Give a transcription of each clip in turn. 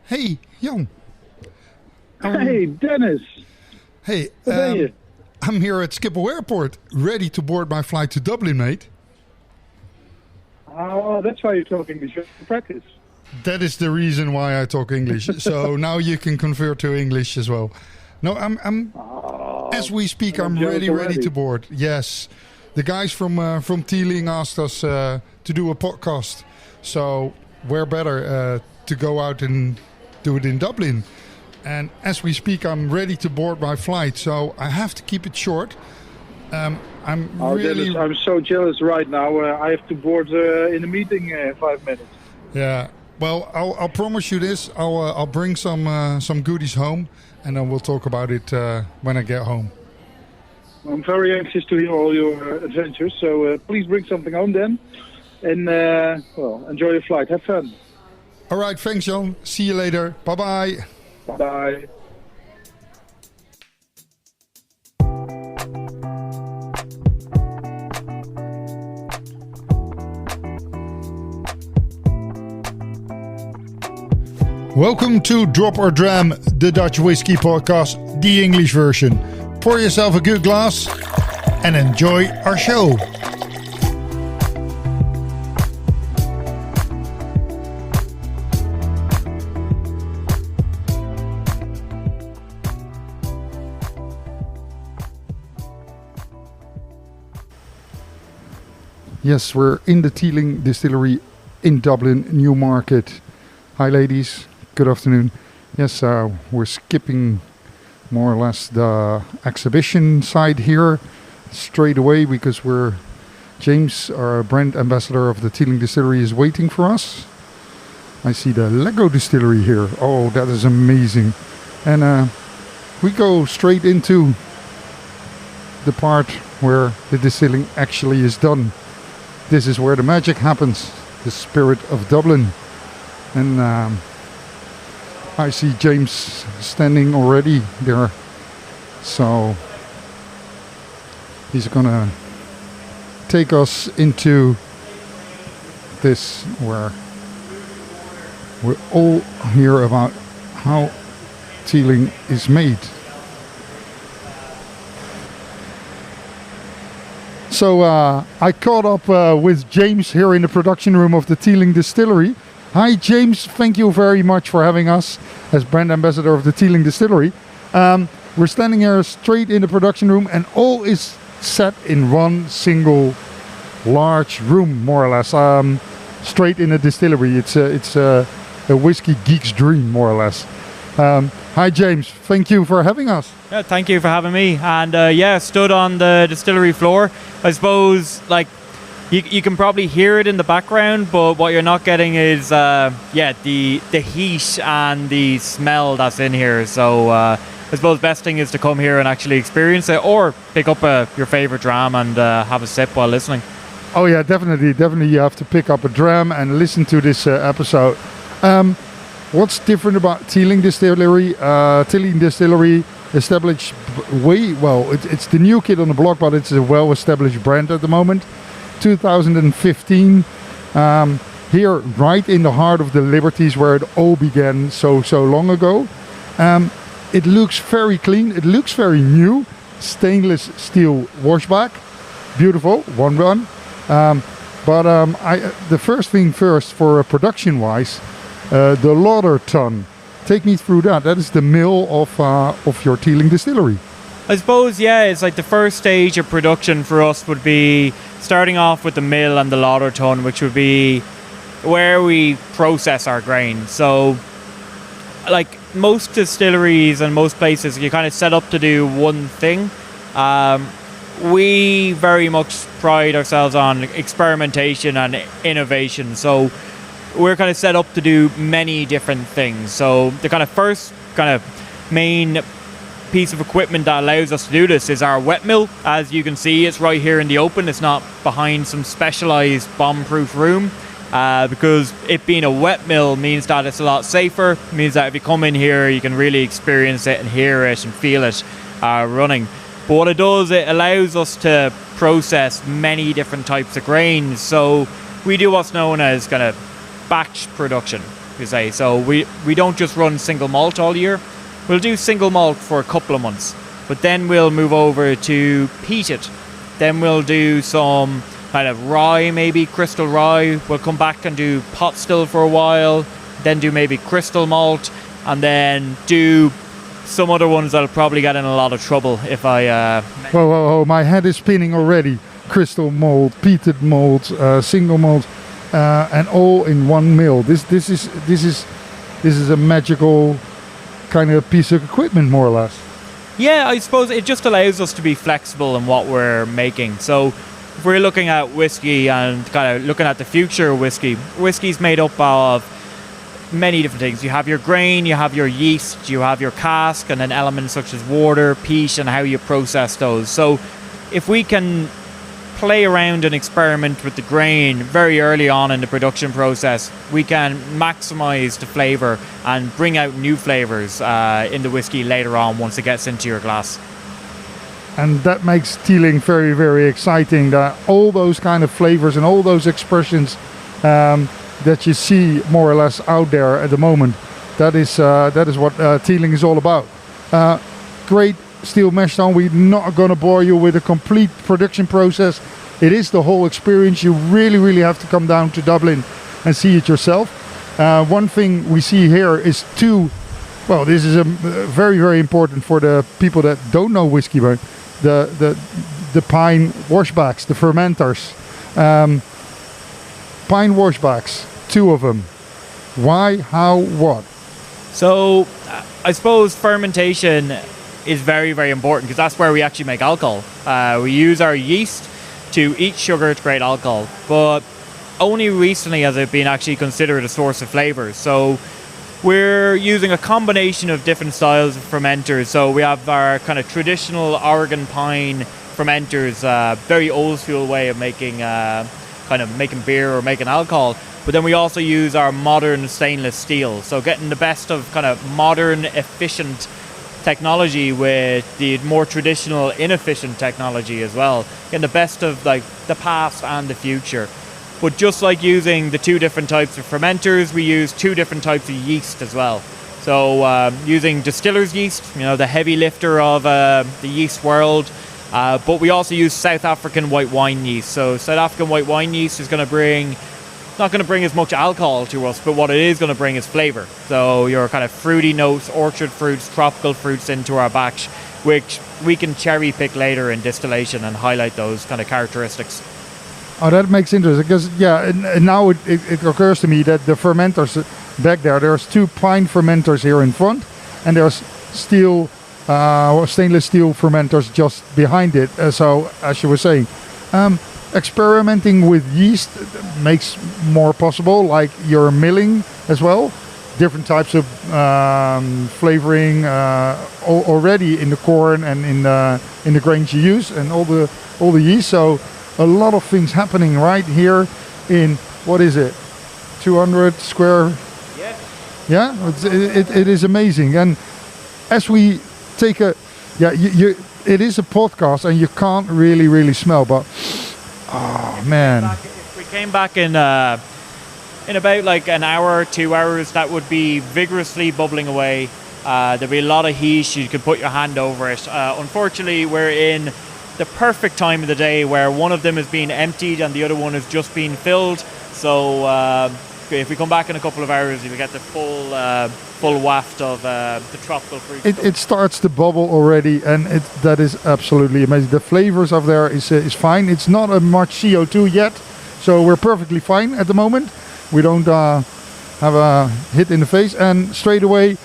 Hey, Jan. Hey, Dennis. Hey, Wat ben je? I'm here at Schiphol Airport, ready to board my flight to Dublin, mate. Oh, that's why you talk English. You practice. That is the reason why I talk English. So now you can convert to English as well. No, I'm as we speak, I'm ready to board. Yes, the guys from Teeling asked us to do a podcast. So where better to go out and do it in Dublin. And as we speak, I'm ready to board my flight. So I have to keep it short. Dennis, I'm so jealous right now. I have to board in a meeting in 5 minutes. Yeah. Well, I'll promise you this. I'll bring some goodies home, and then we'll talk about it when I get home. I'm very anxious to hear all your adventures. So please bring something home then, and enjoy your flight. Have fun. All right. Thanks, Jan. See you later. Bye bye. Bye. Welcome to Drop or Dram, the Dutch whiskey podcast, the English version. Pour yourself a good glass and enjoy our show. Yes, we're in the Teeling distillery in Dublin, Newmarket. Hi ladies. Good afternoon. Yes, we're skipping more or less the exhibition side here straight away because James, our brand ambassador of the Teeling distillery, is waiting for us. I see the Lego distillery here. Oh, that is amazing. And we go straight into the part where the distilling actually is done. This is where the magic happens, the spirit of Dublin. And I see James standing already there. So he's gonna take us into this where we all hear about how Teeling is made. So I caught up with James here in the production room of the Teeling distillery. Hi James, thank you very much for having us as brand ambassador of the Teeling distillery. We're standing here straight in the production room and all is set in one single large room, more or less, straight in the distillery. It's a whiskey geek's dream, more or less. Hi James, thank you for having us. Yeah, thank you for having me. And stood on the distillery floor. I suppose, like, you can probably hear it in the background, but what you're not getting is the heat and the smell that's in here. So I suppose best thing is to come here and actually experience it, or pick up your favorite dram and have a sip while listening. Oh yeah, definitely you have to pick up a dram and listen to this episode. What's different about Teeling distillery? Teeling distillery established it's the new kid on the block, but it's a well-established brand at the moment. 2015, here right in the heart of the Liberties where it all began so long ago. It looks very clean, it looks very new, stainless steel washback, beautiful, one run. The first thing first, for production wise, the lauder tun. Take me through that. That is the mill of your Teeling distillery. I suppose, it's like the first stage of production for us would be starting off with the mill and the lauder tun, which would be where we process our grain. So, like most distilleries and most places, you kind of set up to do one thing. We very much pride ourselves on experimentation and innovation. So we're kind of set up to do many different things. So the kind of first kind of main piece of equipment that allows us to do this is our wet mill. As you can see, it's right here in the open. It's not behind some specialized bomb-proof room, because it being a wet mill means that it's a lot safer. It means that if you come in here, you can really experience it and hear it and feel it running. But what it does, it allows us to process many different types of grains. So we do what's known as kind of batch production. you say. So we don't just run single malt all year. We'll do single malt for a couple of months, but then we'll move over to peated. Then we'll do some kind of rye, maybe crystal rye. We'll come back and do pot still for a while, then do maybe crystal malt, and then do some other ones that'll probably get in a lot of trouble if I... Whoa, my head is spinning already. Crystal malt, peated malt, single malt, and all in one mill. This is a magical kind of piece of equipment, more or less. Yeah, I suppose it just allows us to be flexible in what we're making. So if we're looking at whiskey and kind of looking at the future of whiskey's made up of many different things. You have your grain, you have your yeast, you have your cask, and then elements such as water, peat, and how you process those. So if we can play around and experiment with the grain very early on in the production process, we can maximize the flavor and bring out new flavors in the whiskey later on once it gets into your glass. And that makes Teeling very, very exciting. That all those kind of flavors and all those expressions that you see more or less out there at the moment, that is what Teeling is all about. Great steel mash tun. We're not going to bore you with a complete production process. It is the whole experience. You really, really have to come down to Dublin and see it yourself. One thing we see here is this is very, very important for the people that don't know whiskey, but the pine washbacks, the fermenters. Pine washbacks, 2 of them. Why, how, what? So I suppose fermentation is very, very important because that's where we actually make alcohol. We use our yeast to eat sugar to create alcohol, but only recently has it been actually considered a source of flavors. So we're using a combination of different styles of fermenters. So we have our kind of traditional Oregon pine fermenters, very old school way of making making beer or making alcohol. But then we also use our modern stainless steel. So getting the best of kind of modern, efficient technology with the more traditional, inefficient technology as well. Getting the best of like the past and the future. But just like using the 2 different types of fermenters, we use 2 different types of yeast as well. So using distiller's yeast, the heavy lifter of the yeast world. But we also use South African white wine yeast. So South African white wine yeast is not going to bring as much alcohol to us, but what it is going to bring is flavor. So your kind of fruity notes, orchard fruits, tropical fruits into our batch, which we can cherry pick later in distillation and highlight those kind of characteristics. Oh, that makes interesting because and now it occurs to me that the fermenters back there's 2 pine fermenters here in front, and there's stainless steel fermenters just behind it. So as you were saying, experimenting with yeast makes more possible, like your milling as well. Different types of flavoring already in the corn and in the grains you use, and all the yeast. So a lot of things happening right here in, what is it, 200 square? Yeah, it is amazing. And as we take it is a podcast and you can't really smell, but oh man. If we came back in about like an hour, 2 hours, that would be vigorously bubbling away. There'd be a lot of heat. You could put your hand over it. Unfortunately, we're in the perfect time of the day where one of them is being emptied and the other one is just being filled. So if we come back in a couple of hours, you'll get the full waft of the tropical fruit. It starts to bubble already, and that is absolutely amazing. The flavors of there is fine. It's not a much CO2 yet, so we're perfectly fine at the moment. We don't have a hit in the face, and straight away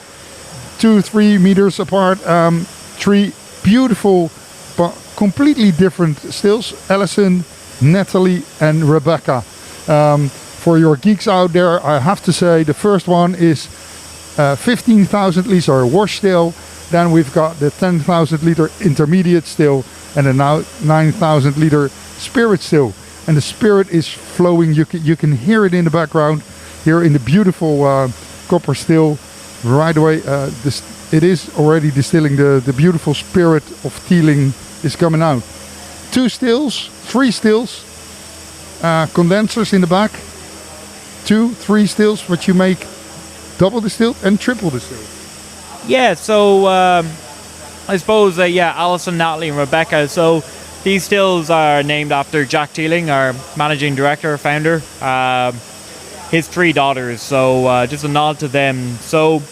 2-3 meters apart, 3 beautiful but completely different stills. Alison, Natalie and Rebecca. For your geeks out there, I have to say the first one is 15,000 liters or wash still. Then we've got the 10,000 liter intermediate still and the now 9,000 liter spirit still. And the spirit is flowing. You can hear it in the background here in the beautiful copper still. Right away, it is already distilling. The beautiful spirit of Teeling is coming out. 2 stills, 3 stills, condensers in the back. 2-3 stills, what you make double distilled and triple distilled. Yeah, so I suppose, Alison, Natalie, and Rebecca. So these stills are named after Jack Teeling, our managing director, founder. His 3 daughters, so just a nod to them. So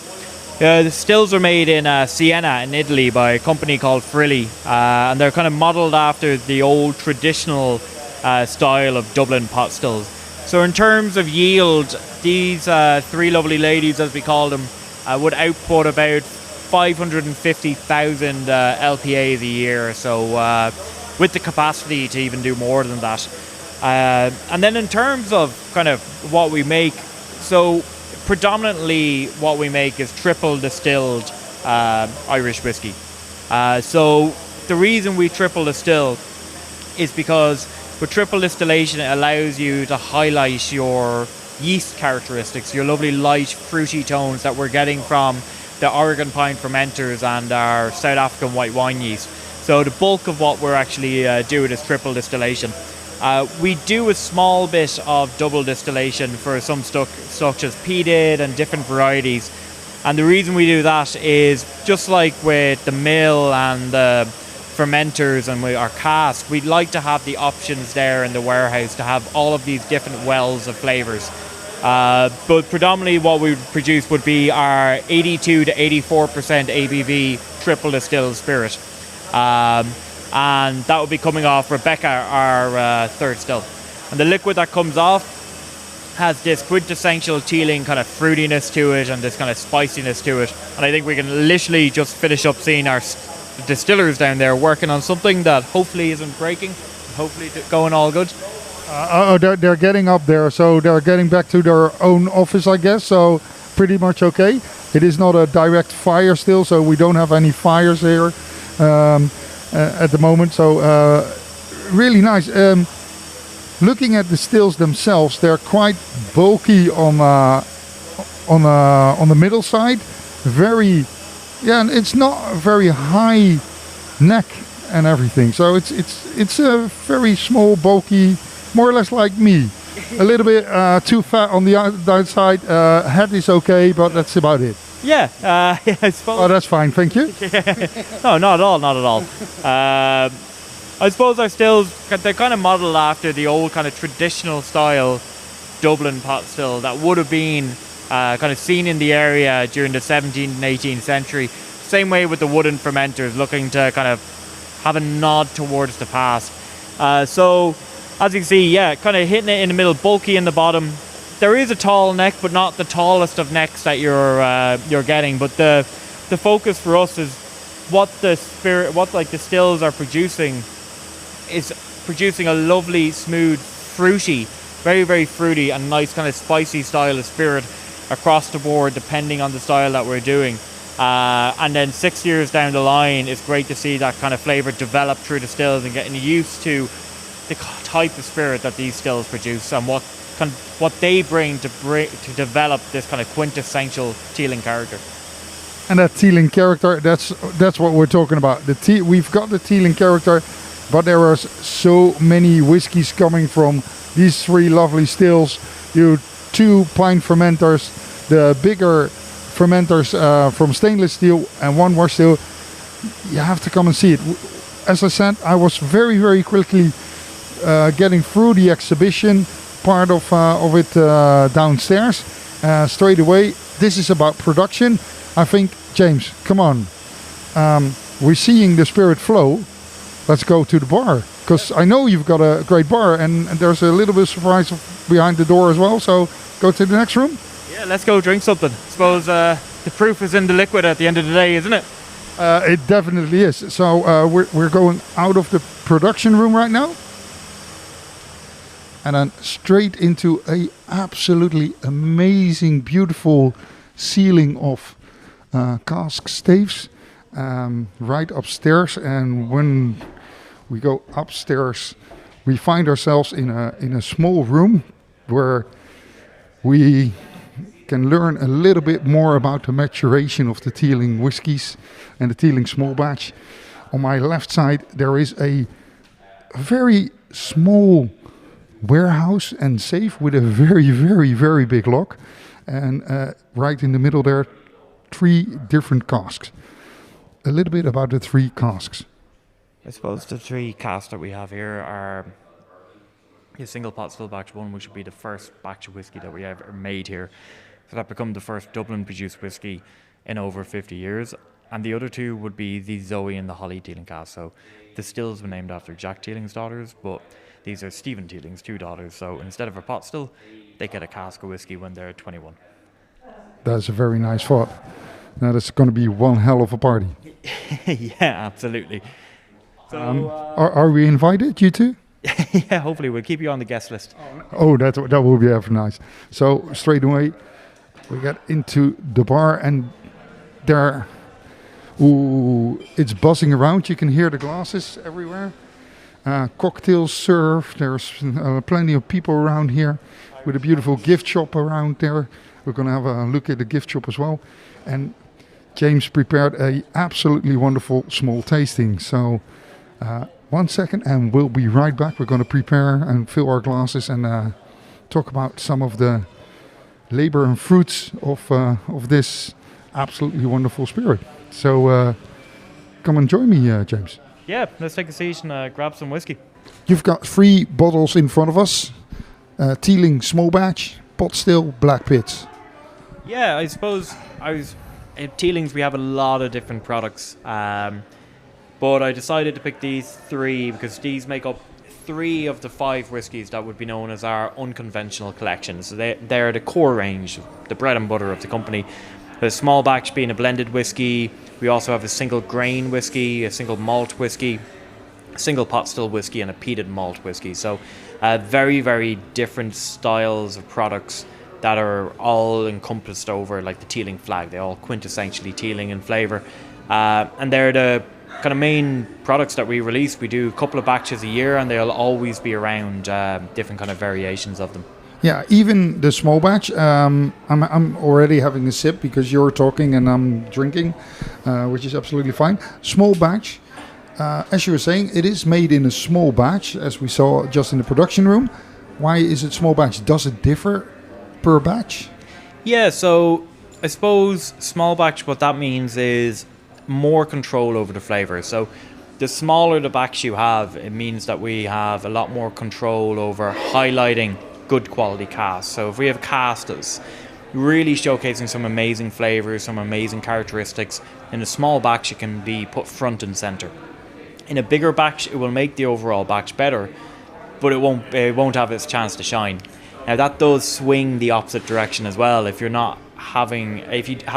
the stills are made in Siena in Italy by a company called Frilli, and they're kind of modelled after the old traditional style of Dublin pot stills. So in terms of yield, these 3 lovely ladies, as we call them, would output about 550,000 LPAs a year, so with the capacity to even do more than that. And then in terms of kind of what we make, so predominantly what we make is triple distilled Irish whiskey. So the reason we triple distill is because with triple distillation it allows you to highlight your yeast characteristics, your lovely light fruity tones that we're getting from the Oregon pine fermenters and our South African white wine yeast. So the bulk of what we're actually doing is triple distillation. We do a small bit of double distillation for some stuff such as peated and different varieties. And the reason we do that is just like with the mill and the fermenters and with our cask, we'd like to have the options there in the warehouse to have all of these different wells of flavours. But predominantly what we would produce would be our 82 to 84% ABV triple distilled spirit. And that will be coming off Rebecca, our 3rd still. And the liquid that comes off has this quintessential Teeling kind of fruitiness to it and this kind of spiciness to it. And I think we can literally just finish up seeing our distillers down there working on something that hopefully isn't breaking, hopefully going all good. They're getting up there, so they're getting back to their own office, I guess, so pretty much okay. It is not a direct fire still, so we don't have any fires here at the moment, so really nice. Looking at the stills themselves, they're quite bulky on the middle side. And it's not a very high neck and everything. So it's a very small, bulky, more or less like me. A little bit too fat on the outside. Head is okay, but that's about it. Yeah, I suppose. Oh, that's fine, thank you. No, not at all. I suppose our stills, they're kind of modelled after the old kind of traditional style Dublin pot still that would have been kind of seen in the area during the 17th and 18th century. Same way with the wooden fermenters, looking to kind of have a nod towards the past. So, as you can see, kind of hitting it in the middle, bulky in the bottom. There is a tall neck, but not the tallest of necks that you're getting. But the focus for us is what the stills are producing is producing a lovely, smooth, fruity, very, very fruity and nice kind of spicy style of spirit across the board, depending on the style that we're doing. And then 6 years down the line, it's great to see that kind of flavour develop through the stills and getting used to the type of spirit that these stills produce and what they bring to develop this kind of quintessential Teeling character. And that Teeling character, that's what we're talking about. We've got the Teeling character, but there are so many whiskies coming from these 3 lovely stills. You 2 pine fermenters, the bigger fermenters from stainless steel, and 1 more still. You have to come and see it. As I said, I was very, very quickly getting through the exhibition part of it downstairs straight away. This is about production. I think, James, come on. We're seeing the spirit flow. Let's go to the bar, because I know you've got a great bar, and there's a little bit of surprise behind the door as well. So go to the next room. Yeah, let's go drink something. I suppose the proof is in the liquid at the end of the day, isn't it? It definitely is. So we're going out of the production room right now, and then straight into a absolutely amazing, beautiful ceiling of cask staves right upstairs. And when we go upstairs, we find ourselves in a small room where we can learn a little bit more about the maturation of the Teeling whiskies and the Teeling small batch. On my left side, there is a very small warehouse and safe with a very, very, very big lock. And right in the middle there, 3 different casks. A little bit about the 3 casks. I suppose the 3 casks that we have here are a single pot still batch 1, which would be the first batch of whiskey that we ever made here. So that become the first Dublin produced whiskey in over 50 years. And the other 2 would be the Zoe and the Holly Teeling cask. So the stills were named after Jack Teeling's daughters, but these are Stephen Teeling's 2 daughters. So instead of a pot still, they get a cask of whiskey when they're 21. That's a very nice thought. Now that's going to be one hell of a party. Yeah, absolutely. So, are we invited, you two? Yeah, hopefully we'll keep you on the guest list. Oh, that will be ever nice. So straight away, we get into the bar and there, it's buzzing around. You can hear the glasses everywhere. Cocktails served. There's plenty of people around here with a beautiful gift shop around there. We're going to have a look at the gift shop as well. And James prepared a absolutely wonderful small tasting. So 1 second and we'll be right back. We're going to prepare and fill our glasses and talk about some of the labor and fruits of this absolutely wonderful spirit. So come and join me, James. Yeah, let's take a seat and grab some whiskey. You've got 3 bottles in front of us. Teeling small batch, pot still, black pits. Yeah, I suppose at Teeling's we have a lot of different products, but I decided to pick these 3 because these make up 3 of the 5 whiskies that would be known as our unconventional collection. So they're the core range, the bread and butter of the company. The small batch being a blended whiskey. We also have a single grain whiskey, a single malt whiskey, a single pot still whiskey, and a peated malt whiskey. So very, very different styles of products that are all encompassed over like the Teeling flag. They all quintessentially Teeling in flavour. And they're the kind of main products that we release. We do a couple of batches a year and they'll always be around different kind of variations of them. Yeah, even the small batch, I'm already having a sip because you're talking and I'm drinking, which is absolutely fine. Small batch, as you were saying, it is made in a small batch, as we saw just in the production room. Why is it small batch? Does it differ per batch? Yeah, so I suppose small batch, what that means is more control over the flavour. So the smaller the batch you have, it means that we have a lot more control over highlighting good quality cask. So if we have cask that's really showcasing some amazing flavours, some amazing characteristics, in a small batch it can be put front and centre. In a bigger batch it will make the overall batch better, but it won't have its chance to shine. Now that does swing the opposite direction as well. If you have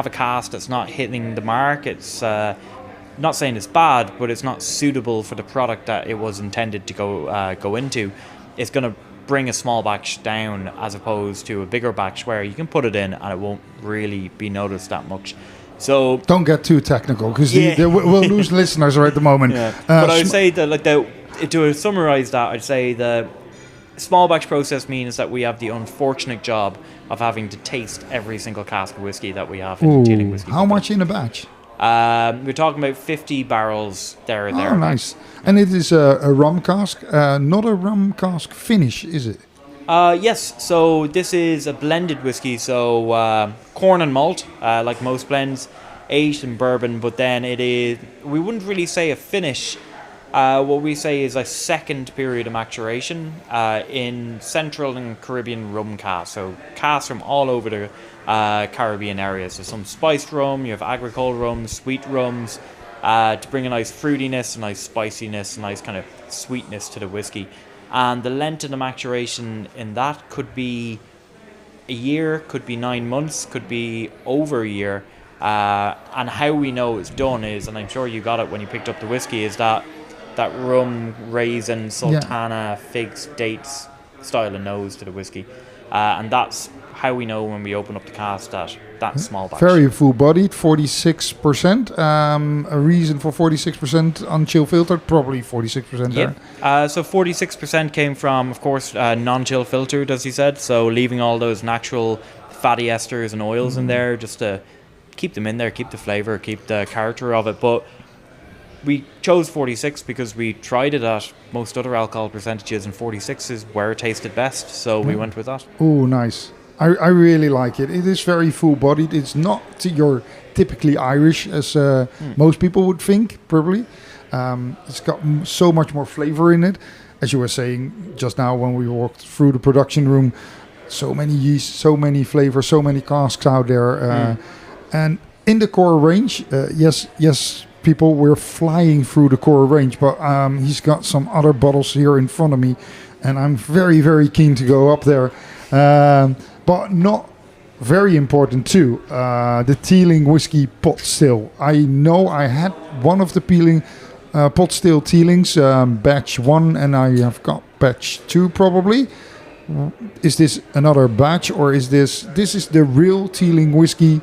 a cask that's not hitting the mark, it's not saying it's bad, but it's not suitable for the product that it was intended to go into. It's going to bring a small batch down as opposed to a bigger batch where you can put it in and it won't really be noticed that much. So don't get too technical because we'll lose listeners right at the moment. Yeah. But I'd say that to summarise that, I'd say the small batch process means that we have the unfortunate job of having to taste every single cask of whiskey that we have in the Teeling whiskey. How much in a batch? We're talking about 50 barrels there and there. Oh, nice. And it is a rum cask, not a rum cask finish, is it? Yes, so this is a blended whiskey, so corn and malt, like most blends, aged in bourbon, but then we wouldn't really say a finish. What we say is a second period of maturation in Central and Caribbean rum casks. So casks from all over the Caribbean area. So some spiced rum, you have agricole rums, sweet rums, to bring a nice fruitiness, a nice spiciness, a nice kind of sweetness to the whiskey. And the length of the maturation in that could be a year, could be 9 months, could be over a year. And how we know it's done is, and I'm sure you got it when you picked up the whiskey, is that rum, raisin, sultana, figs, dates style of nose to the whiskey. And that's how we know when we open up the cask that small batch. Very full-bodied, 46%. A reason for 46% unchill filtered, probably 46% there. So 46% came from, of course, non-chill filtered, as you said. So leaving all those natural fatty esters and oils in there just to keep them in there, keep the flavour, keep the character of it. But we chose 46 because we tried it at most other alcohol percentages, and 46 is where it tasted best, so we went with that. Oh, nice. I really like it. It is very full-bodied. It's not your typically Irish, as most people would think, probably. It's got so much more flavor in it. As you were saying just now when we walked through the production room, so many yeast, so many flavors, so many casks out there. And in the core range, yes, people, we're flying through the core range, but he's got some other bottles here in front of me, and I'm very, very keen to go up there. But not very important too, the Teeling whiskey pot still. I know I had one of the pot still Teelings, batch 1, and I have got batch 2 probably. Is this another batch, or is this is the real Teeling whiskey,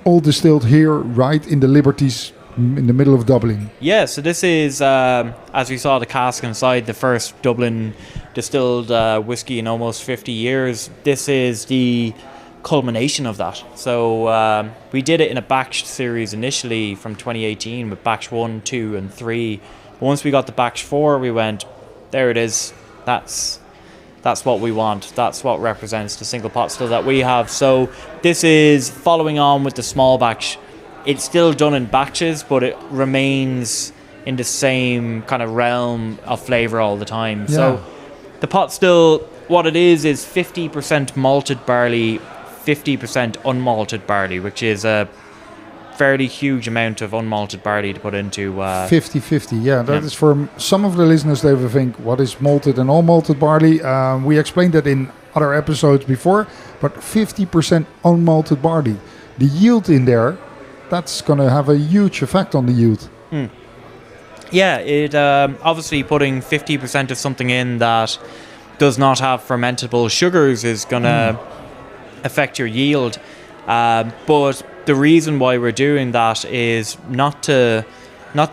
all distilled here right in the Liberties in the middle of Dublin? Yeah, so this is, as we saw the cask inside, the first Dublin distilled whiskey in almost 50 years. This is the culmination of that. So we did it in a batch series initially from 2018 with batch 1, 2 and 3. Once we got the batch 4, we went, there it is. That's what we want. That's what represents the single pot still that we have. So this is following on with the small batch. It's still done in batches, but it remains in the same kind of realm of flavor all the time. Yeah. So the pot still, what it is 50% malted barley, 50% unmalted barley, which is a fairly huge amount of unmalted barley to put into 50-50. Yeah, that is for some of the listeners. They will think, what is malted and unmalted barley? We explained that in other episodes before, but 50% unmalted barley, the yield in there, that's going to have a huge effect on the yield. Yeah, it obviously putting 50% of something in that does not have fermentable sugars is going to affect your yield. But the reason why we're doing that is not to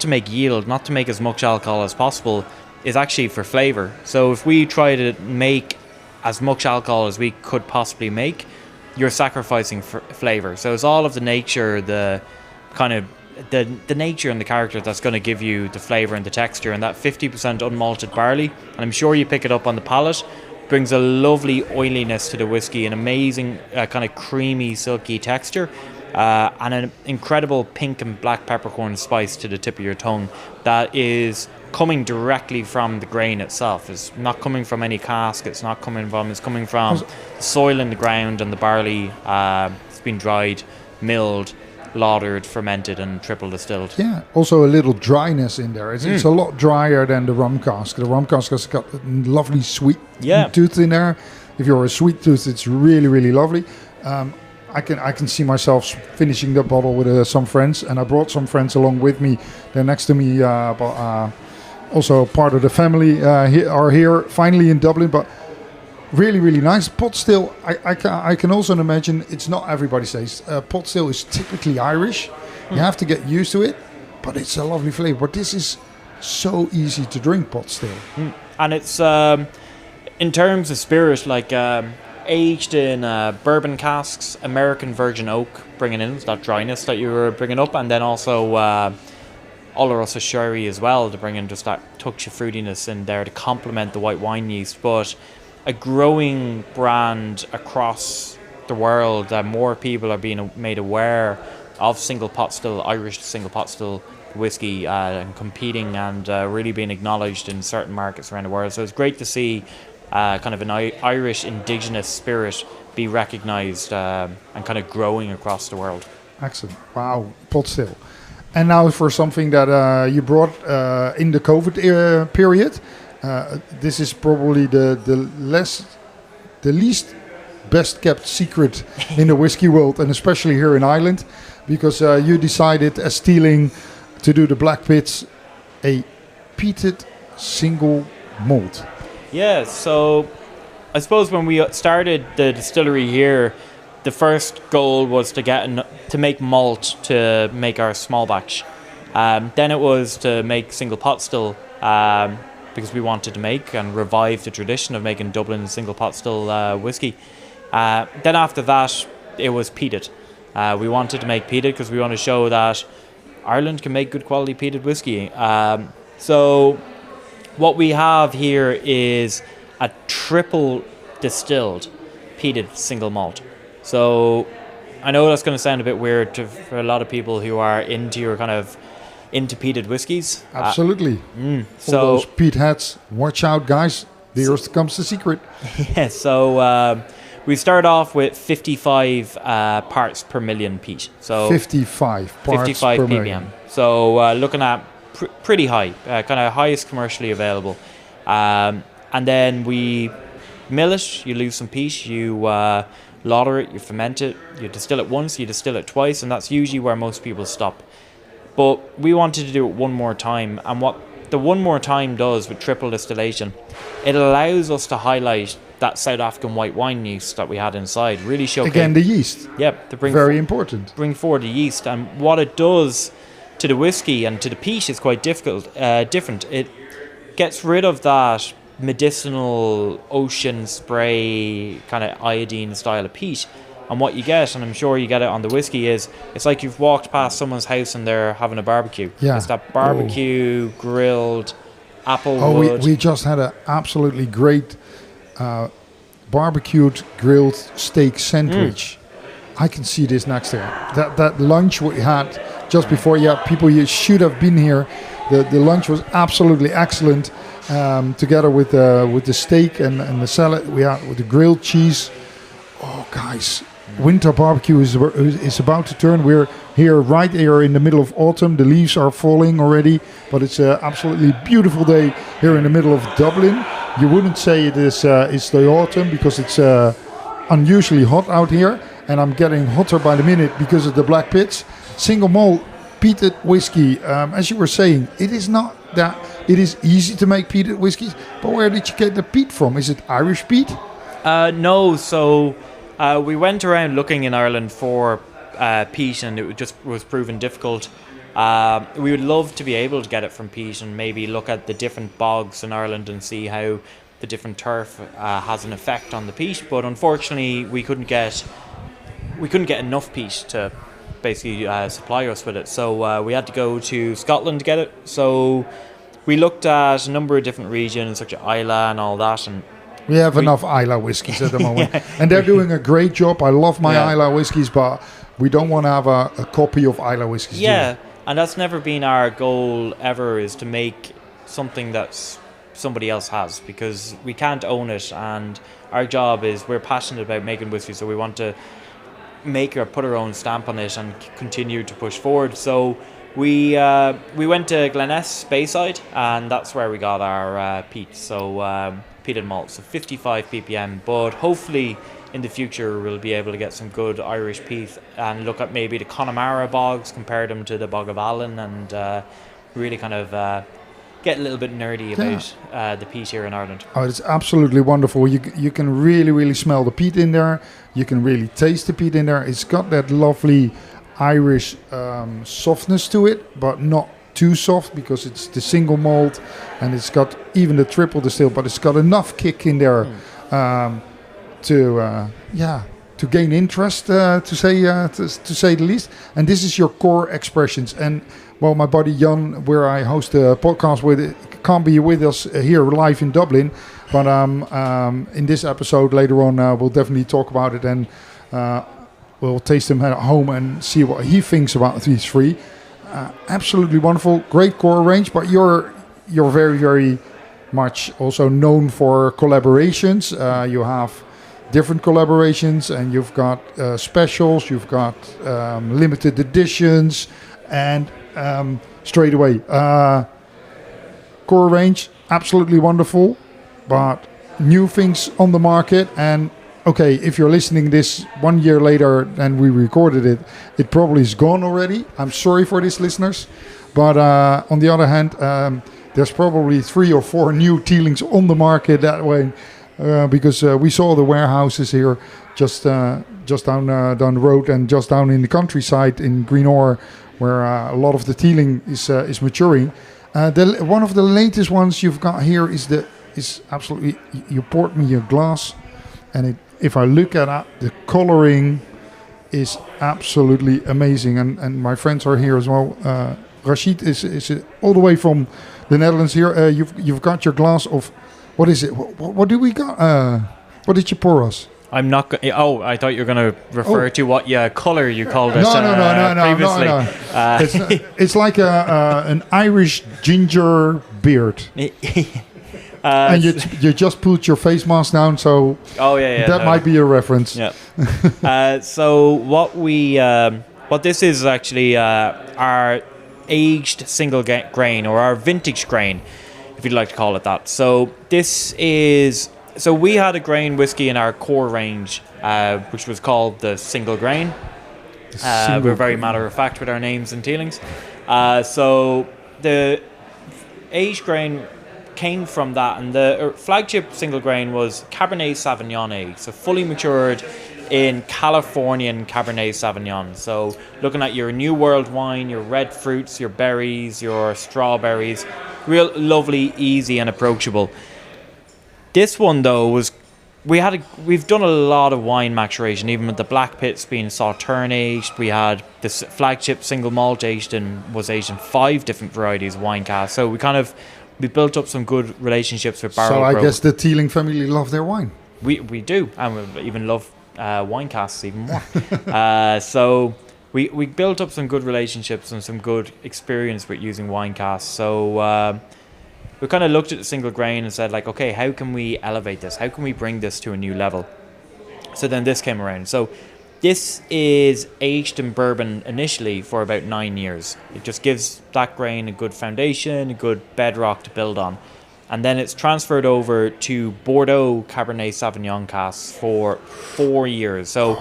make yield, not to make as much alcohol as possible, is actually for flavor. So if we try to make as much alcohol as we could possibly make, you're sacrificing flavor. So it's all of the nature, the kind of the nature and the character that's going to give you the flavor and the texture. And that 50% unmalted barley, and I'm sure you pick it up on the palate, brings a lovely oiliness to the whiskey, an amazing kind of creamy, silky texture, and an incredible pink and black peppercorn spice to the tip of your tongue that is coming directly from the grain itself. It's not coming from any cask, it's coming from the soil in the ground and the barley. It's been dried, milled, lathered, fermented and triple distilled. Yeah, also a little dryness in there. It's a lot drier than the rum cask. The rum cask has got a lovely sweet tooth in there. If you're a sweet tooth, it's really, really lovely. I can see myself finishing the bottle with some friends, and I brought some friends along with me. They're next to me, but also part of the family are here finally in Dublin, but really, really nice. Pot still, I can also imagine it's not everybody says. Pot still is typically Irish. You have to get used to it, but it's a lovely flavor. But this is so easy to drink, pot still. And it's, in terms of spirit, like aged in bourbon casks, American virgin oak, bringing in that dryness that you were bringing up, and then also Olorosa sherry as well to bring in just that touch of fruitiness in there to complement the white wine yeast. But a growing brand across the world that more people are being made aware of single pot still, Irish single pot still whiskey, and competing and really being acknowledged in certain markets around the world. So it's great to see kind of an Irish indigenous spirit be recognised and kind of growing across the world. Excellent. Wow, pot still. And now for something that you brought in the COVID period. This is probably the least best kept secret in the whiskey world, and especially here in Ireland, because you decided as Teeling to do the black pits, a peated single malt. Yeah, so I suppose when we started the distillery here, the first goal was to make malt to make our small batch. Then it was to make single pot still, because we wanted to make and revive the tradition of making Dublin single pot still whiskey. Then after that, it was peated. We wanted to make peated because we want to show that Ireland can make good quality peated whiskey. So what we have here is a triple distilled peated single malt. So I know that's going to sound a bit weird for a lot of people who are into peated whiskies. Absolutely. So those peat heads, watch out, guys. Here comes the secret. Yeah, so we start off with 55 parts per million peat. So 55 parts 55 per ppm. million. So looking at pretty high, kind of highest commercially available. And then we mill it, you lose some peat, you lauter it, you ferment it, you distill it once, you distill it twice, and that's usually where most people stop. But we wanted to do it one more time, and what the one more time does with triple distillation, it allows us to highlight that South African white wine yeast that we had inside, really showcase. Again, the yeast. Yep, to bring very important. Bring forward the yeast, and what it does to the whiskey and to the peat is quite different. It gets rid of that medicinal ocean spray kind of iodine style of peat. And what you get, and I'm sure you get it on the whiskey, is it's like you've walked past someone's house and they're having a barbecue. Yeah. It's that barbecue, grilled, apple wood. We just had an absolutely great barbecued grilled steak sandwich. I can see this next to it. That lunch we had just before, people, you should have been here. The lunch was absolutely excellent. Together with the steak and the salad we had with the grilled cheese. Oh, guys. Winter barbecue is about to turn. We're right here in the middle of autumn. The leaves are falling already, but it's an absolutely beautiful day here in the middle of Dublin. You wouldn't say it's the autumn because it's unusually hot out here, and I'm getting hotter by the minute because of the black pits. Single malt peated whiskey. As you were saying, it is not that it is easy to make peated whiskies, but where did you get the peat from? Is it Irish peat? No, so we went around looking in Ireland for peat, and it just was proven difficult. We would love to be able to get it from peat and maybe look at the different bogs in Ireland and see how the different turf has an effect on the peat. But unfortunately, we couldn't get enough peat to basically supply us with it. So we had to go to Scotland to get it. So we looked at a number of different regions, such as Islay and all that, and we have enough Islay whiskies at the moment. And they're doing a great job. I love my Islay whiskies, but we don't want to have a copy of Islay whiskies. Yeah, and that's never been our goal ever, is to make something that's somebody else has, because we can't own it, and our job is, we're passionate about making whiskey, so we want to make or put our own stamp on it and continue to push forward. So we went to Gleness Bayside, and that's where we got our peat. So peated malt, so 55 ppm, but hopefully in the future we'll be able to get some good Irish peat and look at maybe the Connemara bogs, compare them to the Bog of Allen, and really kind of get a little bit nerdy about the peat here in Ireland. Oh, it's absolutely wonderful. You can really smell the peat in there. You can really taste the peat in there. It's got that lovely Irish softness to it, but not too soft, because it's the single malt, and it's got even the triple distill, but it's got enough kick in there to gain interest, to say the least. And this is your core expressions. And well, my buddy Jan, where I host a podcast with, can't be with us here live in Dublin, but in this episode later on we'll definitely talk about it, and we'll taste them at home and see what he thinks about these three. Absolutely wonderful, great core range, but you're very much also known for collaborations. You have different collaborations, and you've got specials, you've got limited editions, and straight away core range, absolutely wonderful, but new things on the market. And okay, if you're listening this 1 year later than we recorded it, it probably is gone already. I'm sorry for this, listeners. But on the other hand, there's probably 3 or 4 new Teelings on the market that way, because we saw the warehouses here just down the road, and just down in the countryside in Greenore, where a lot of the Teeling is maturing. One of the latest ones you've got here is absolutely. You poured me a glass, and if I look at the coloring, is absolutely amazing, and my friends are here as well. Rashid is all the way from the Netherlands here. You've got your glass of, what is it? What do we got? What did you pour us? I'm not. I thought you were going to refer to what color you called it. No, previously. No. It's like an Irish ginger beard. And you just put your face mask down, so that might be a reference. Yeah. So what this is actually our aged single grain, or our vintage grain, if you'd like to call it that. So this is. So we had a grain whiskey in our core range, which was called the single grain. We're very matter of fact with our names and Teelings. So the aged grain came from that, and the flagship single grain was Cabernet Sauvignon aged, so fully matured in Californian Cabernet Sauvignon. So looking at your New World wine, your red fruits, your berries, your strawberries, real lovely, easy and approachable. This one though we've done a lot of wine maturation, even with the black pits being Sauterne aged. We had this flagship single malt aged was aged in 5 different varieties of wine casks. So we built up some good relationships with barrel growth. So I guess the Teeling family love their wine. We do, and we even love wine casks even more. So we built up some good relationships and some good experience with using wine casks. So we kind of looked at the single grain and said, like, okay, how can we elevate this? How can we bring this to a new level? So then this came around. So this is aged in bourbon initially for about 9 years. It just gives that grain a good foundation, a good bedrock to build on. And then it's transferred over to Bordeaux Cabernet Sauvignon casks for 4 years. So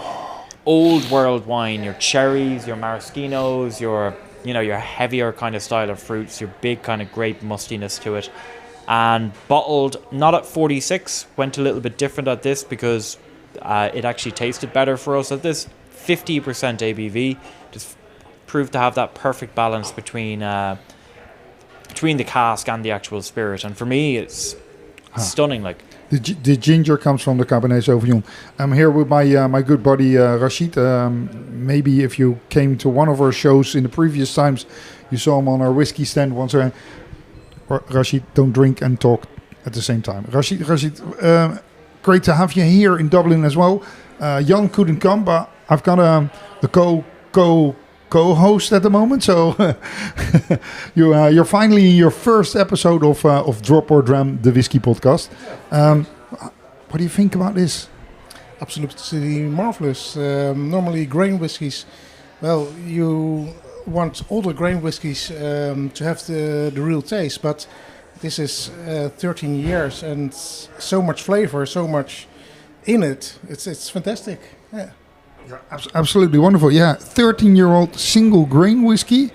old world wine, your cherries, your maraschinos, your heavier kind of style of fruits, your big kind of grape mustiness to it. And bottled, not at 46, went a little bit different at this because it actually tasted better for us at this. 50% ABV, just proved to have that perfect balance between the cask and the actual spirit. And for me, it's stunning. Like the ginger comes from the Cabernet Sauvignon. I'm here with my good buddy Rashid. Maybe if you came to one of our shows in the previous times, you saw him on our whiskey stand once. Rashid, don't drink and talk at the same time. Rashid, great to have you here in Dublin as well. Jan couldn't come, but I've got a co-host at the moment, so you're finally in your first episode of Drop or Dram, the whiskey podcast. What do you think about this? Absolutely marvelous. Normally grain whiskies, well, you want older grain whiskies to have the real taste, but this is 13 years and so much flavor, so much in it. It's fantastic. Yeah. Absolutely wonderful. Yeah, 13-year-old single grain whiskey,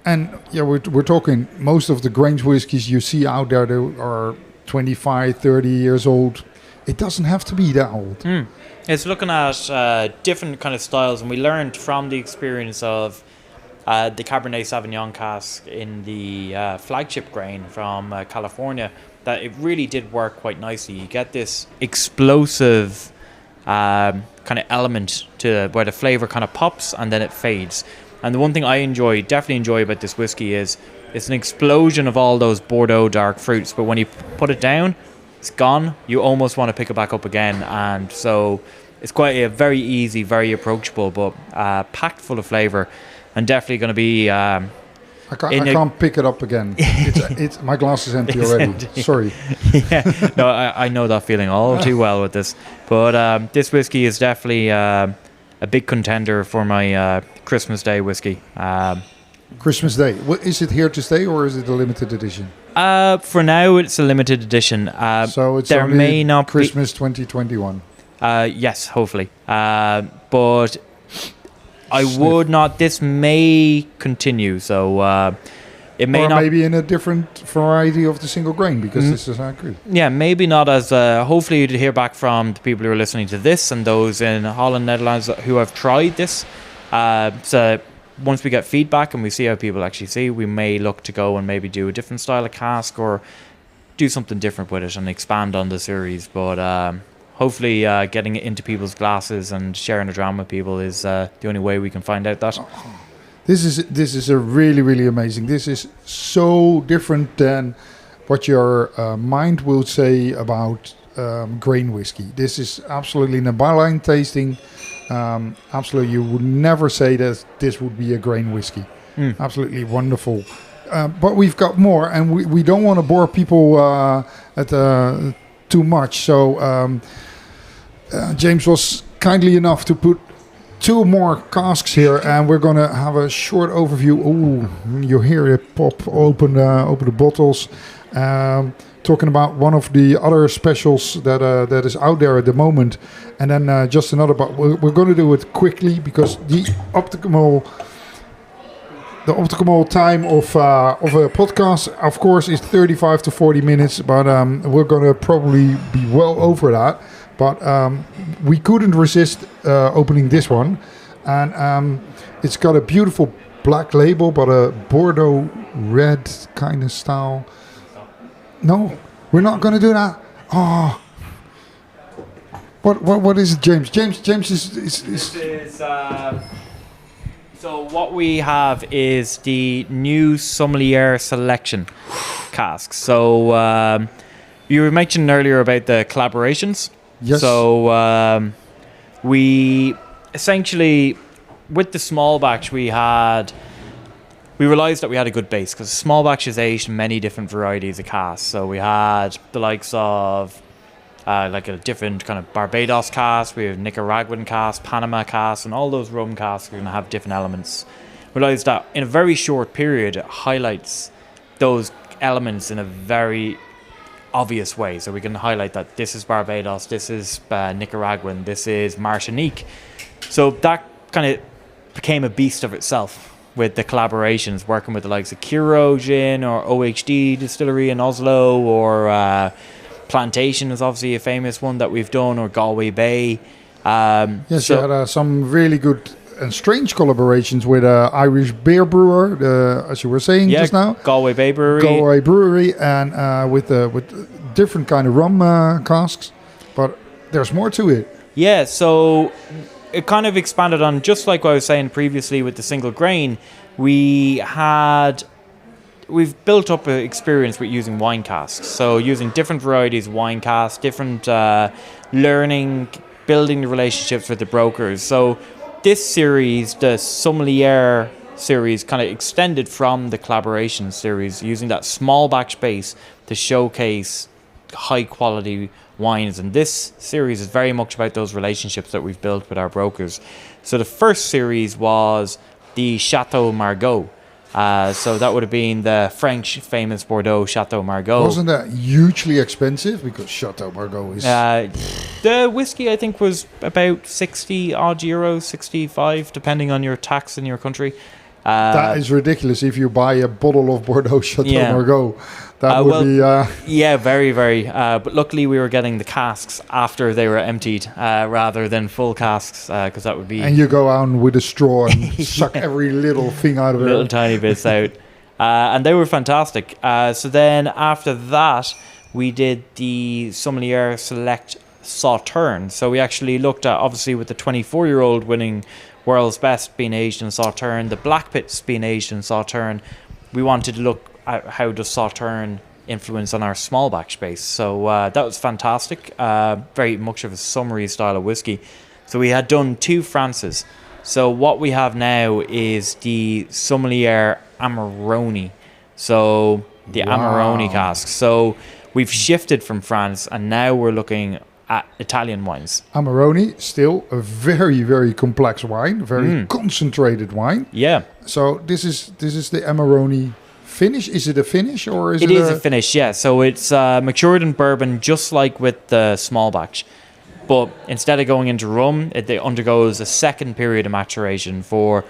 and we're talking most of the grain whiskies you see out there, they are 25, 30 years old. It doesn't have to be that old. It's looking at different kind of styles, and we learned from the experience of the Cabernet Sauvignon cask in the flagship grain from California that it really did work quite nicely. You get this explosive kind of element to where the flavor kind of pops and then it fades. And the one thing I definitely enjoy about this whiskey is it's an explosion of all those Bordeaux dark fruits, but when you put it down, it's gone. You almost want to pick it back up again, and so it's quite a very easy, very approachable, but packed full of flavor, and definitely going to be. I can't pick it up again. It's my glass is empty already. Empty. Sorry. Yeah, no, I know that feeling all too well with this. But this whiskey is definitely a big contender for my Christmas Day whiskey. Christmas Day. Is it here to stay, or is it a limited edition? For now, it's a limited edition. So it's there only may not Christmas 2021. Yes, hopefully. But I would not. This may continue, so it may or not. Maybe in a different variety of the single grain, because this is good. Yeah, maybe not as. Hopefully, you'd hear back from the people who are listening to this and those in Holland, Netherlands who have tried this. So once we get feedback and we see how people actually see, we may look to go and maybe do a different style of cask or do something different with it and expand on the series. But hopefully getting it into people's glasses and sharing the Dram with people is the only way we can find out that. This is a really, really amazing. This is so different than what your mind will say about grain whiskey. This is absolutely in a byline tasting. Absolutely, you would never say that this would be a grain whiskey. Absolutely wonderful. But we've got more, and we don't want to bore people too much. So James was kindly enough to put 2 more casks here, and we're going to have a short overview. Oh, you hear it pop open the bottles. Talking about one of the other specials that is out there at the moment, and then just another. But we're going to do it quickly because the optimal time of a podcast, of course, is 35 to 40 minutes. But we're going to probably be well over that. But we couldn't resist opening this one, and it's got a beautiful black label, but a Bordeaux red kind of style. No, we're not going to do that. Oh, what is it, James? James is. This is. So what we have is the new Sommelier Selection cask. So you were mentioning earlier about the collaborations. Yes. So we essentially, with the small batch, we realised that we had a good base because small batch is aged in many different varieties of casks. So we had the likes of like a different kind of Barbados cask, we have Nicaraguan cask, Panama cask, and all those rum casks are going to have different elements. We realised that in a very short period, it highlights those elements in a very obvious way. So we can highlight that this is Barbados, this is Nicaraguan, this is Martinique. So that kind of became a beast of itself with the collaborations, working with the likes of Kiro Gin or OHD Distillery in Oslo, or Plantation is obviously a famous one that we've done, or Galway Bay. Yes, so, you had some really good and strange collaborations with Irish beer brewer, as you were saying just now. Galway Bay Brewery. And with different kind of rum casks. But there's more to it. Yeah, so it kind of expanded on, just like what I was saying previously with the single grain, we've built up an experience with using wine casks. So using different varieties of wine casks, different learning, building the relationships with the brokers. So this series, the Sommelier series, kind of extended from the collaboration series, using that small batch base to showcase high quality wines. And this series is very much about those relationships that we've built with our brokers. So the first series was the Chateau Margaux. So that would have been the French famous Bordeaux Chateau Margaux. Wasn't that hugely expensive? Because Chateau Margaux is... the whiskey, I think, was about 60 odd euros, 65, depending on your tax in your country. That is ridiculous if you buy a bottle of Bordeaux Chateau Margaux. That would be... Yeah, very, very. But luckily we were getting the casks after they were emptied rather than full casks, because that would be... And you go out with a straw and suck every little thing out of it. Little tiny bits out. And they were fantastic. So then after that, we did the Sommelier Select Sauterne. So we actually looked at, obviously, with the 24-year-old winning World's Best being aged in Sauterne, the Black Pits being aged in Sauterne, we wanted to look at how does Sauterne influence on our small batch base. So that was fantastic. Very much of a summary style of whiskey. So we had done 2 Frances. So what we have now is the Sommelier Amarone. So the Amarone cask. So we've shifted from France, and now we're looking at Italian wines. Amarone, still a very, very complex wine, very concentrated wine. Yeah. So this is the Amarone finish. Is it a finish or is it? It is a finish, yeah. So it's matured in bourbon, just like with the small batch. But instead of going into rum, it undergoes a second period of maturation for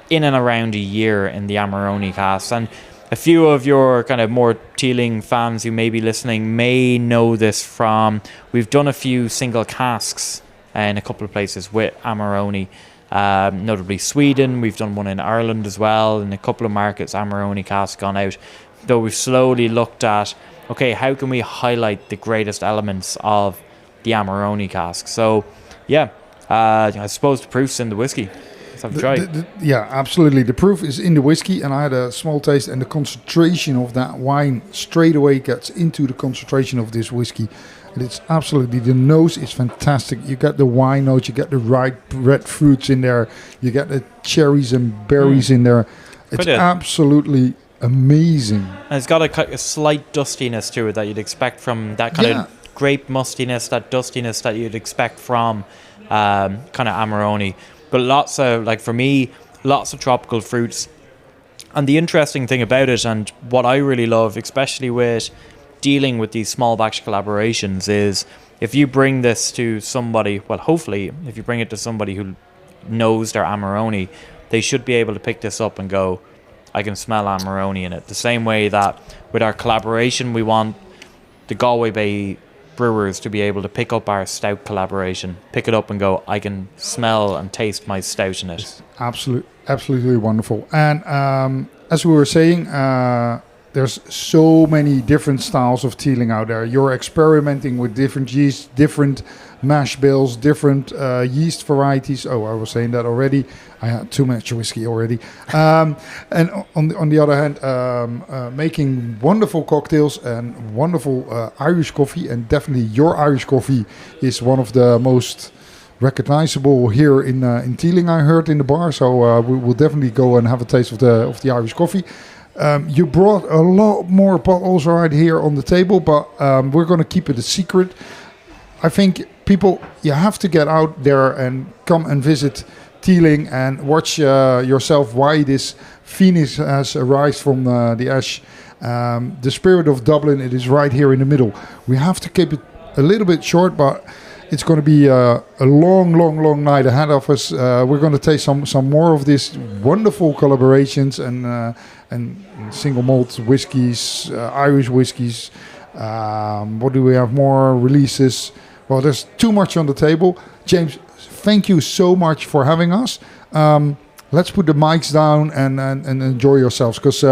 in and around a year in the Amarone cask. And a few of your kind of more Teeling fans who may be listening may know this from, we've done a few single casks in a couple of places with Amarone, notably Sweden. We've done one in Ireland as well. In a couple of markets, Amarone cask gone out. Though we've slowly looked at, okay, how can we highlight the greatest elements of the Amarone cask. So, yeah, I suppose the proof's in the whiskey. Let's have a try. Yeah, absolutely. The proof is in the whiskey, and I had a small taste, and the concentration of that wine straight away gets into the concentration of this whiskey. And it's absolutely, the nose is fantastic. You get the wine notes, you get the ripe red fruits in there, you get the cherries and berries in there. It's absolutely amazing. And it's got a slight dustiness to it that you'd expect from that kind of grape mustiness, that dustiness that you'd expect from kind of Amarone. But lots of, like for me, lots of tropical fruits. And the interesting thing about it, and what I really love, especially with dealing with these small batch collaborations, is if you bring this to somebody, well, hopefully, if you bring it to somebody who knows their Amarone, they should be able to pick this up and go, I can smell Amarone in it. The same way that with our collaboration, we want the Galway Bay brewers to be able to pick up our stout collaboration, pick it up and go, I can smell and taste my stout in it. Absolutely wonderful. And as we were saying, there's so many different styles of Teeling out there. You're experimenting with different yeasts, different mash bills, different yeast varieties. Oh, I was saying that already. I had too much whiskey already. And on the other hand, making wonderful cocktails and wonderful Irish coffee. And definitely your Irish coffee is one of the most recognizable here in Teeling, I heard in the bar. So we will definitely go and have a taste of the Irish coffee. You brought a lot more bottles right here on the table, but we're going to keep it a secret. I think people, you have to get out there and come and visit Teeling and watch yourself why this phoenix has arisen from the ash. The spirit of Dublin, it is right here in the middle. We have to keep it a little bit short, but it's going to be a long night ahead of us. We're going to taste some more of these wonderful collaborations and single malt whiskies, Irish whiskies. What do we have more releases? Well, there's too much on the table. James, thank you so much for having us. Let's put the mics down and enjoy yourselves, because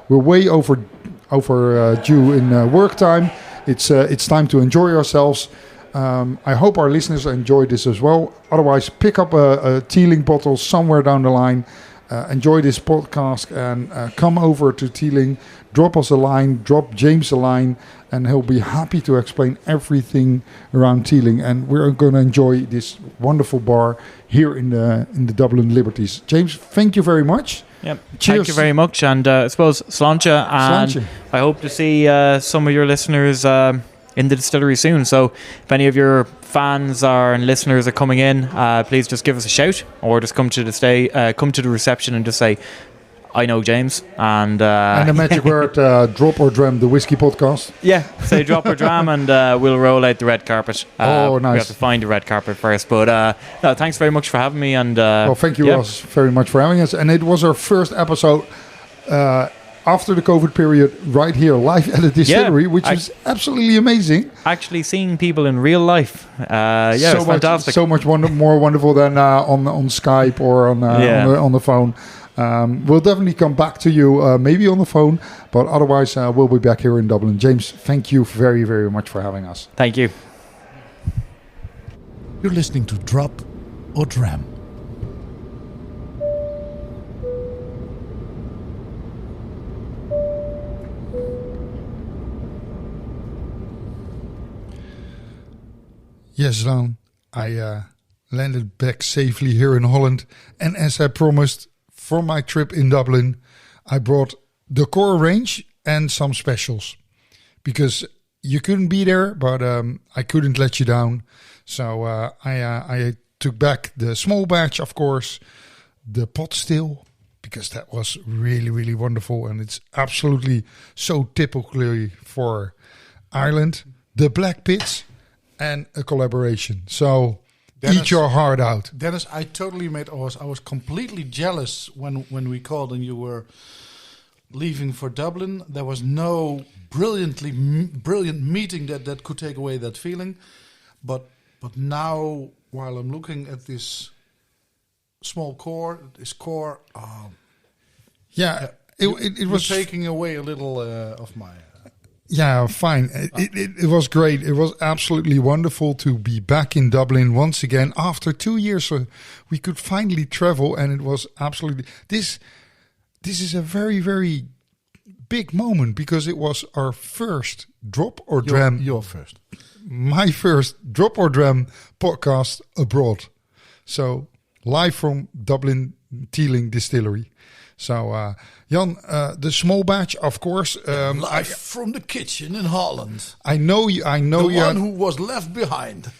we're way overdue in work time. It's time to enjoy ourselves. I hope our listeners enjoy this as well. Otherwise, pick up a Teeling bottle somewhere down the line. Enjoy this podcast and come over to Teeling. Drop us a line, drop James a line, and he'll be happy to explain everything around Teeling. And we're going to enjoy this wonderful bar here in the Dublin Liberties. James, thank you very much. Yep. Cheers. Thank you very much. And I suppose Sláinte, and Sláinte. I hope to see some of your listeners in the distillery soon. So if any of your fans and listeners are coming in, please just give us a shout, or just come to the reception and just say, I know James. And the magic word, drop or dram, the whiskey podcast. Yeah, say drop or dram, and we'll roll out the red carpet. Oh, nice. We have to find the red carpet first. But no, thanks very much for having me. And well, thank you Ross, very much for having us. And it was our first episode after the COVID period, right here, live at the distillery, which is absolutely amazing. Actually seeing people in real life. It's fantastic. So much more wonderful than on Skype or on the phone. We'll definitely come back to you, maybe on the phone, but otherwise we'll be back here in Dublin. James, thank you very, very much for having us. Thank you. You're listening to Drop or Dram. Yes, Daan, I landed back safely here in Holland, and as I promised, for my trip in Dublin, I brought the core range and some specials, because you couldn't be there, but I couldn't let you down. So I took back the small batch, of course, the pot still, because that was really, really wonderful, and it's absolutely so typically for Ireland. The black pits and a collaboration. So Dennis, eat your heart out. Dennis, I totally I was completely jealous when we called and you were leaving for Dublin. There was no brilliant meeting that could take away that feeling. But now, while I'm looking at this small core, it was taking away a little of my. Yeah, fine. It was great. It was absolutely wonderful to be back in Dublin once again after 2 years. So we could finally travel, and it was absolutely this is a very, very big moment because it was our first Drop or Dram. Your first. My first Drop or Dram podcast abroad. So live from Dublin Teeling distillery. So Jan, the small batch, of course. Live from the kitchen in Holland. I know you. The one who was left behind.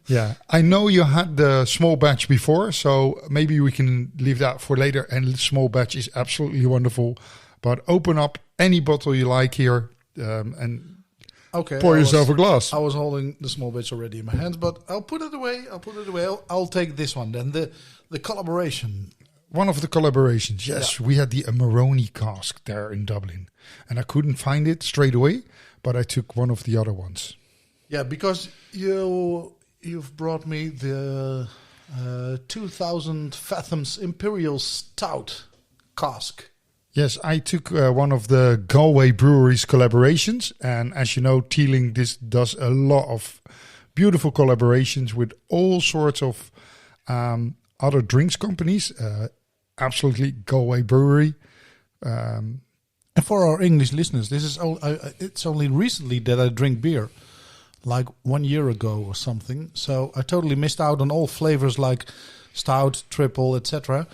Yeah, I know you had the small batch before, so maybe we can leave that for later. And the small batch is absolutely wonderful. But open up any bottle you like here and pour yourself a glass. I was holding the small batch already in my hands, but I'll put it away. I'll take this one then. The collaboration. One of the collaborations, yes. Yeah. We had the Amarone cask there in Dublin. And I couldn't find it straight away, but I took one of the other ones. Yeah, because you've brought me the 2000 Fathoms Imperial Stout cask. Yes, I took one of the Galway Breweries collaborations. And as you know, Teeling does a lot of beautiful collaborations with all sorts of other drinks companies. Absolutely Galway Brewery. And for our English listeners, this is it's only recently that I drink beer, like 1 year ago or something. So I totally missed out on all flavors like stout, triple, etc.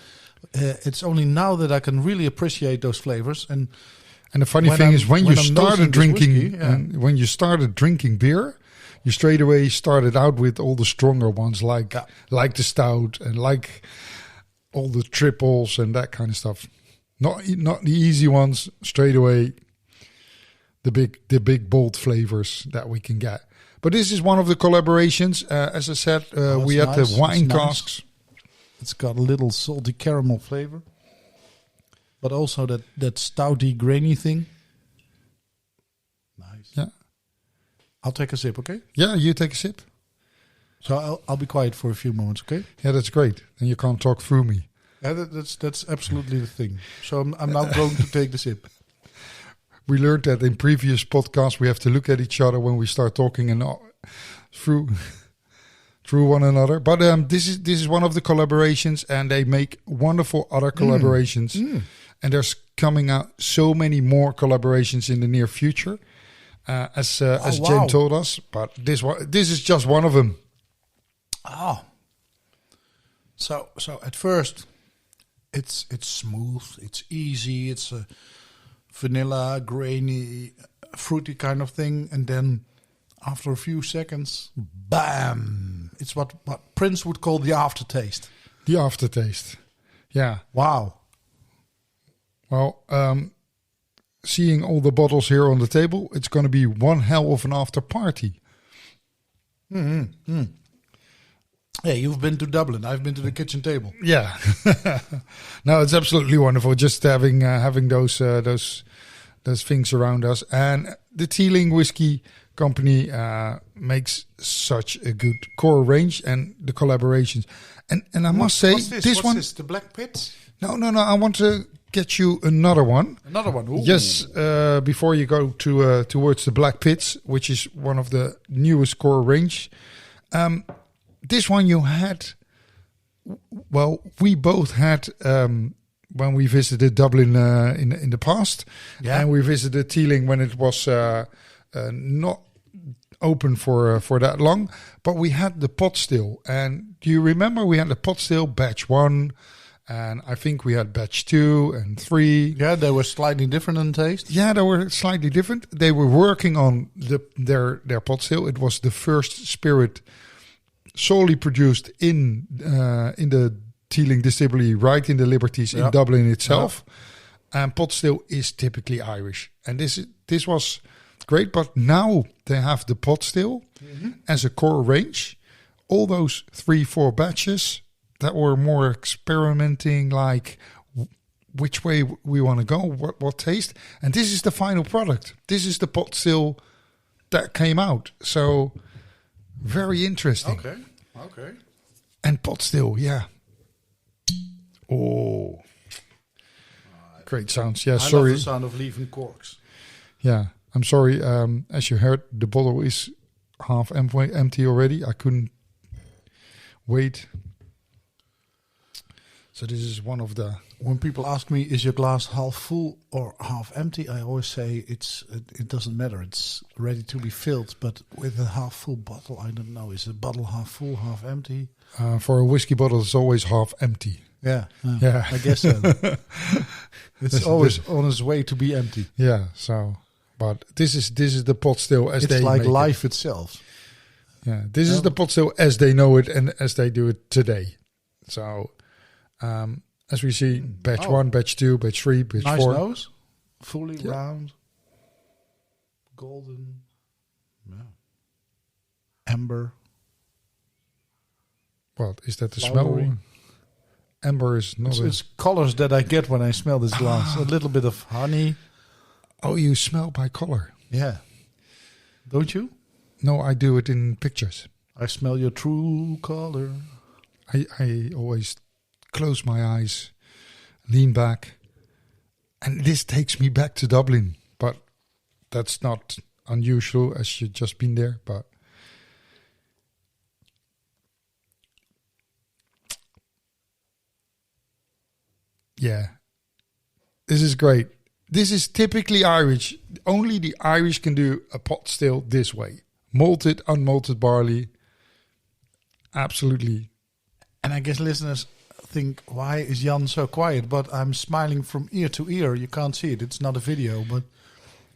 It's only now that I can really appreciate those flavors. And the funny thing is, when you started drinking beer, you straight away started out with all the stronger ones, like the stout and like all the triples and that kind of stuff. Not the easy ones. Straight away, the big bold flavors that we can get. But this is one of the collaborations. As I said, we had the wine casks. It's got a little salty caramel flavor, but also that stouty, grainy thing. Nice. Yeah. I'll take a sip, okay? Yeah, you take a sip. So I'll be quiet for a few moments, okay? Yeah, that's great. And you can't talk through me. Yeah, that's absolutely the thing. So I'm now going to take the sip. We learned that in previous podcasts we have to look at each other when we start talking and through one another. But this is one of the collaborations, and they make wonderful other collaborations. And there's coming out so many more collaborations in the near future, as Jen told us. But this is just one of them. Oh, so at first, it's smooth, it's easy, it's a vanilla, grainy, fruity kind of thing, and then after a few seconds, bam! It's what Prince would call the aftertaste. The aftertaste, yeah. Wow. Well, seeing all the bottles here on the table, it's going to be one hell of an after party. Hey, you've been to Dublin. I've been to the kitchen table. Yeah, no, it's absolutely wonderful just having those things around us. And the Teeling whiskey company makes such a good core range, and the collaborations. And I must say, this one, the Black Pit. No. I want to get you another one. Another one. Ooh. Yes, before you go towards the Black Pits, which is one of the newest core range. This one you had, well, we both had when we visited Dublin in the past, and we visited Teeling when it was not open for that long. But we had the pot still, and do you remember we had the pot still batch 1, and I think we had batch 2 and 3. Yeah, they were slightly different in taste. Yeah, they were slightly different. They were working on their pot still. It was the first spirit solely produced in the Teeling distillery, right in the Liberties in Dublin itself. And pot still is typically Irish, and this was great. But now they have the pot still as a core range. All those 3-4 batches that were more experimenting, like which way we want to go, what taste, and this is the final product. This is the pot still that came out. So. Very interesting. Okay. And pot still, yeah. Oh. Great sounds. Yeah, I sorry. love the sound of leaving corks. Yeah. I'm sorry, as you heard, the bottle is half empty already. I couldn't wait. So this is one of the... When people ask me, is your glass half full or half empty, I always say it doesn't matter. It's ready to be filled. But with a half full bottle, I don't know. Is the bottle half full, half empty? For a whiskey bottle, it's always half empty. Yeah, Yeah. I guess so. It's always on its way to be empty. Yeah, so... But this is the pot still as It's they like make life itself. Yeah, this is the pot still as they know it and as they do it today. So, as we see, batch 1, batch 2, batch 3, batch Nice 4. nose, fully round, golden, amber. What is that? The Flowery. smell? Amber is not. It's colors that I get when I smell this glass. A little bit of honey. Oh, you smell by color. Yeah, don't you? No, I do it in pictures. I smell your true color. I always close my eyes, lean back, and this takes me back to Dublin. But that's not unusual as you've just been there. But yeah, this is great. This is typically Irish. Only the Irish can do a pot still this way. Malted, unmalted barley. Absolutely. And I guess listeners think, why is Jan so quiet? But I'm smiling from ear to ear. You can't see it. It's not a video. But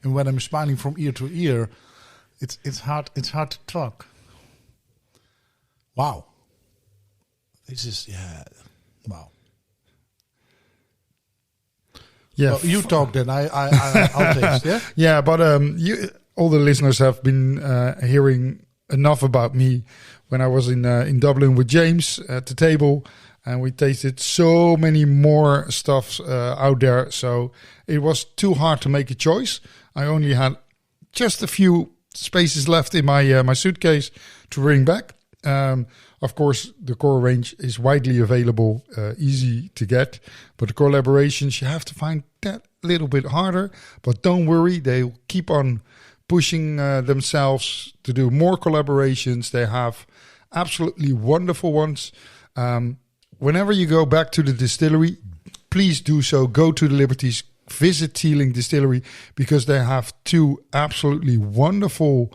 and when I'm smiling from ear to ear, it's hard to talk. Wow. This is, wow. Yeah, Well, you talk then. I'll taste. Yeah. Yeah, but all the listeners have been hearing enough about me when I was in Dublin with James at the table, and we tasted so many more stuffs out there. So it was too hard to make a choice. I only had just a few spaces left in my suitcase to bring back. Of course, the core range is widely available, easy to get. But the collaborations, you have to find that little bit harder. But don't worry, they'll keep on pushing themselves to do more collaborations. They have absolutely wonderful ones. Whenever you go back to the distillery, please do so. Go to the Liberties, visit Teeling Distillery, because they have 2 absolutely wonderful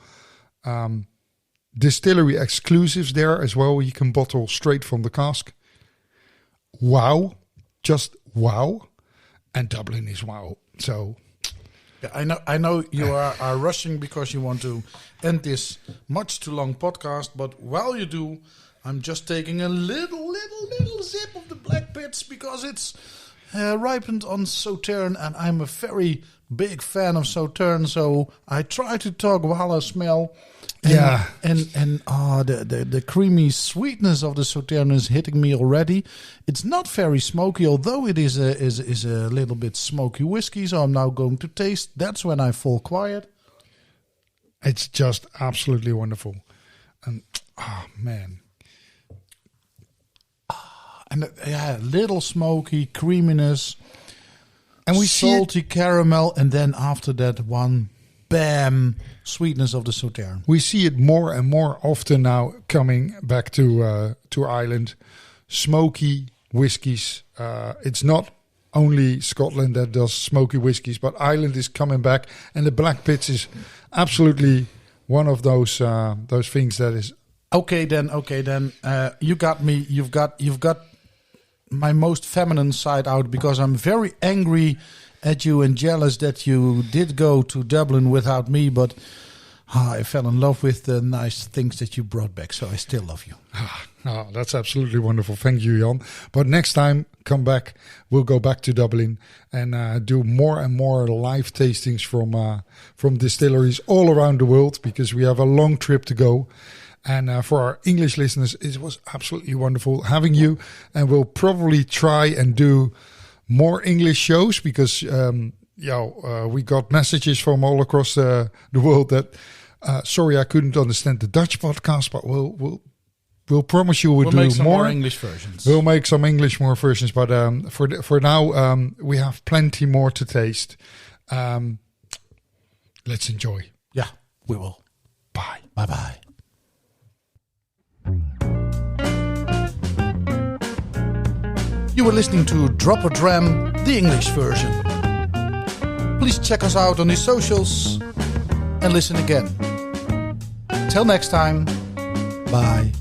distillery exclusives there as well. You can bottle straight from the cask. Wow. Just wow. And Dublin is wow. So Yeah, I know you are rushing because you want to end this much too long podcast. But while you do, I'm just taking a little sip of the black pits because it's ripened on Sauterne, and I'm a very big fan of Sauterne. So I try to talk while I smell. And the creamy sweetness of the Sauterne is hitting me already. It's not very smoky, although it is a little bit smoky whiskey. So I'm now going to taste. That's when I fall quiet. it's just absolutely wonderful. And oh man. And little smoky creaminess, And we see it, salty caramel, and then after that one, bam, sweetness of the Sauterne. we see it more and more often now coming back to Ireland. Smoky whiskies. It's not only Scotland that does smoky whiskies, but Ireland is coming back, and the Black Pits is absolutely one of those things that is. Okay, then. You got me. You've got my most feminine side out, because I'm very angry at you and jealous that you did go to Dublin without me, but I fell in love with the nice things that you brought back, so I still love you. Oh, that's absolutely wonderful. Thank you, Jan. But next time, come back. We'll go back to Dublin and do more and more live tastings from distilleries all around the world, because we have a long trip to go. And for our English listeners, it was absolutely wonderful having you. And we'll probably try and do more English shows, because we got messages from all across the world that sorry, I couldn't understand the Dutch podcast, but we'll promise you we'll do make some more English versions. We'll make some English more versions, but for now we have plenty more to taste. let's enjoy. Yeah, we will. Bye. Bye-bye. You were listening to Drop or Dram, the English version. Please check us out on the socials and listen again. Till next time, bye.